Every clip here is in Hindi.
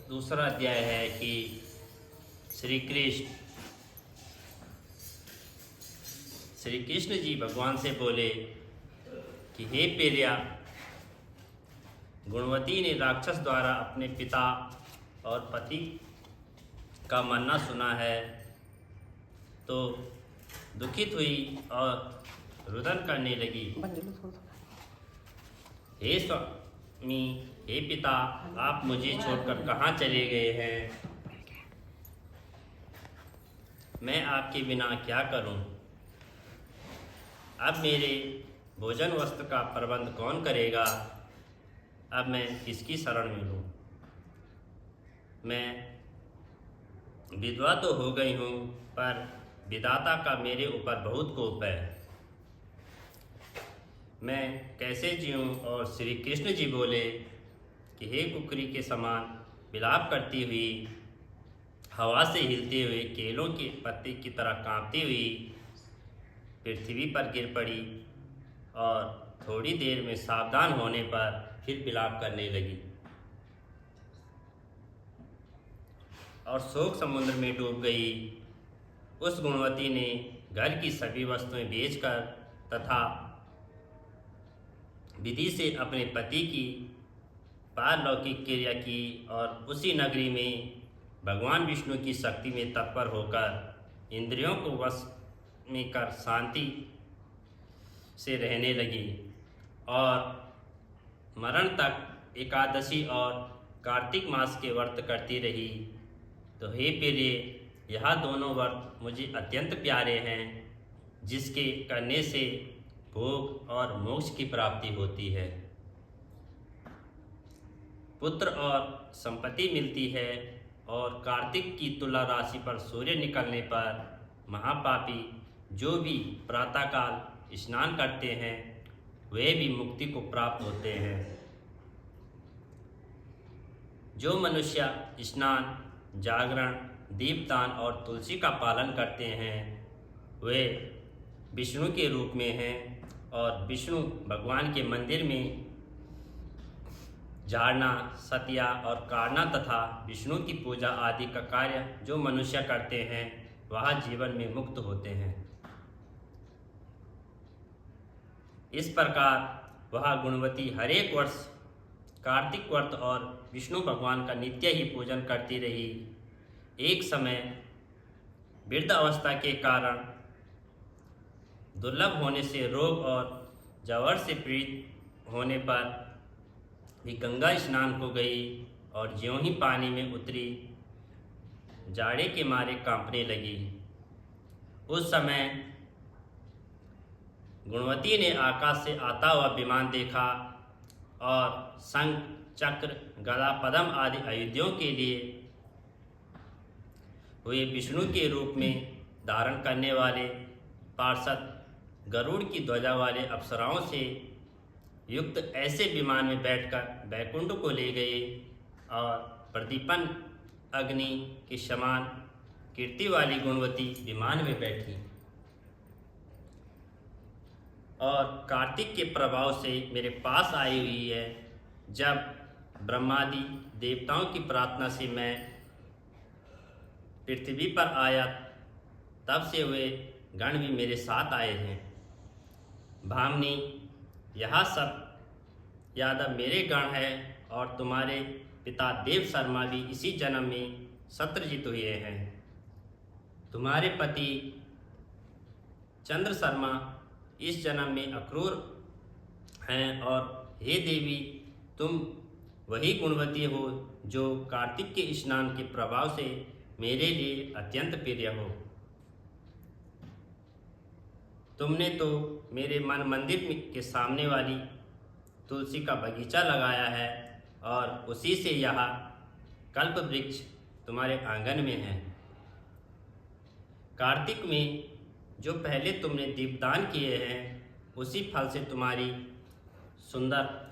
दूसरा अध्याय है कि श्री कृष्ण जी भगवान से बोले कि हे प्रिया, गुणवती ने राक्षस द्वारा अपने पिता और पति का मरना सुना है तो दुखित हुई और रुदन करने लगी। हे स्वामी, हे पिता, आप मुझे छोड़कर कहाँ चले गए हैं? मैं आपके बिना क्या करूं? अब मेरे भोजन वस्त्र का प्रबंध कौन करेगा? अब मैं किसकी शरण में लूं? मैं विधवा तो हो गई हूँ, पर विधाता का मेरे ऊपर बहुत कोप है। मैं कैसे जीऊँ? और श्री कृष्ण जी बोले कि हे कुकरी के समान विलाप करती हुई, हवा से हिलते हुए केलों के पत्ते की तरह कांपती हुई पृथ्वी पर गिर पड़ी और थोड़ी देर में सावधान होने पर फिर विलाप करने लगी और शोक समुद्र में डूब गई। उस गुणवती ने घर की सभी वस्तुएं बेचकर तथा विधि से अपने पति की पारलौकिक क्रिया की और उसी नगरी में भगवान विष्णु की शक्ति में तत्पर होकर इंद्रियों को वश में कर शांति से रहने लगी और मरण तक एकादशी और कार्तिक मास के व्रत करती रही। तो हे प्रिय, यह दोनों व्रत मुझे अत्यंत प्यारे हैं, जिसके करने से भोग और मोक्ष की प्राप्ति होती है, पुत्र और संपत्ति मिलती है और कार्तिक की तुला राशि पर सूर्य निकलने पर महापापी जो भी प्रातःकाल स्नान करते हैं वे भी मुक्ति को प्राप्त होते हैं। जो मनुष्य स्नान, जागरण, दीपदान और तुलसी का पालन करते हैं वे विष्णु के रूप में हैं और विष्णु भगवान के मंदिर में झाड़ना, सतिया और काढ़ना तथा विष्णु की पूजा आदि का कार्य जो मनुष्य करते हैं वह जीवन में मुक्त होते हैं। इस प्रकार वह गुणवती हर एक वर्ष कार्तिक व्रत और विष्णु भगवान का नित्य ही पूजन करती रही। एक समय वृद्ध अवस्था के कारण दुर्लभ होने से रोग और जवर से पीड़ित होने पर भी गंगा स्नान को गई और ज्यों ही पानी में उतरी जाड़े के मारे कांपने लगी। उस समय गुणवती ने आकाश से आता हुआ विमान देखा और शंख, चक्र, गदा, पद्म आदि आयुधों के लिए हुए विष्णु के रूप में धारण करने वाले पार्षद गरुड़ की ध्वजा वाले अप्सराओं से युक्त ऐसे विमान में बैठकर वैकुंठ को ले गए और प्रदीपन अग्नि के समान कीर्ति वाली गुणवती विमान में बैठी और कार्तिक के प्रभाव से मेरे पास आई हुई है। जब ब्रह्मादि देवताओं की प्रार्थना से मैं पृथ्वी पर आया तब से वे गण भी मेरे साथ आए हैं। भामनी, यह सब यादव मेरे गण है और तुम्हारे पिता देव शर्मा भी इसी जन्म में शत्रुजित हुए हैं। तुम्हारे पति चंद्र शर्मा इस जन्म में अक्रूर हैं और हे देवी, तुम वही गुणवती हो जो कार्तिक के स्नान के प्रभाव से मेरे लिए अत्यंत प्रिय हो। तुमने तो मेरे मन मंदिर के सामने वाली तुलसी का बगीचा लगाया है और उसी से यह कल्प वृक्ष तुम्हारे आंगन में है। कार्तिक में जो पहले तुमने दीपदान किए हैं उसी फल से तुम्हारी सुंदर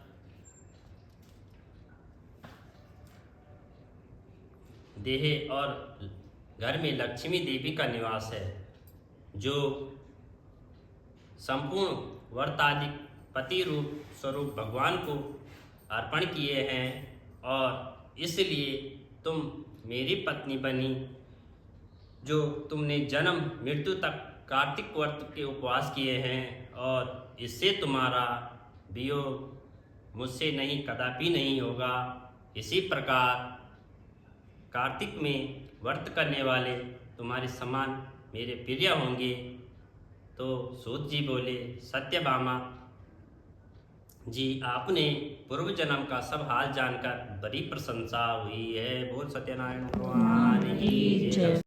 देह और घर में लक्ष्मी देवी का निवास है, जो संपूर्ण वर्तादि पति रूप स्वरूप भगवान को अर्पण किए हैं और इसलिए तुम मेरी पत्नी बनी, जो तुमने जन्म मृत्यु तक कार्तिक व्रत के उपवास किए हैं, और इससे तुम्हारा वियोग मुझसे नहीं, कदापि नहीं होगा। इसी प्रकार कार्तिक में व्रत करने वाले तुम्हारे समान मेरे प्रिय होंगे। तो सूत जी बोले, सत्यभामा जी, आपने पूर्व जन्म का सब हाल जानकर बड़ी प्रशंसा हुई है। बोल सत्यनारायण भगवान की जय।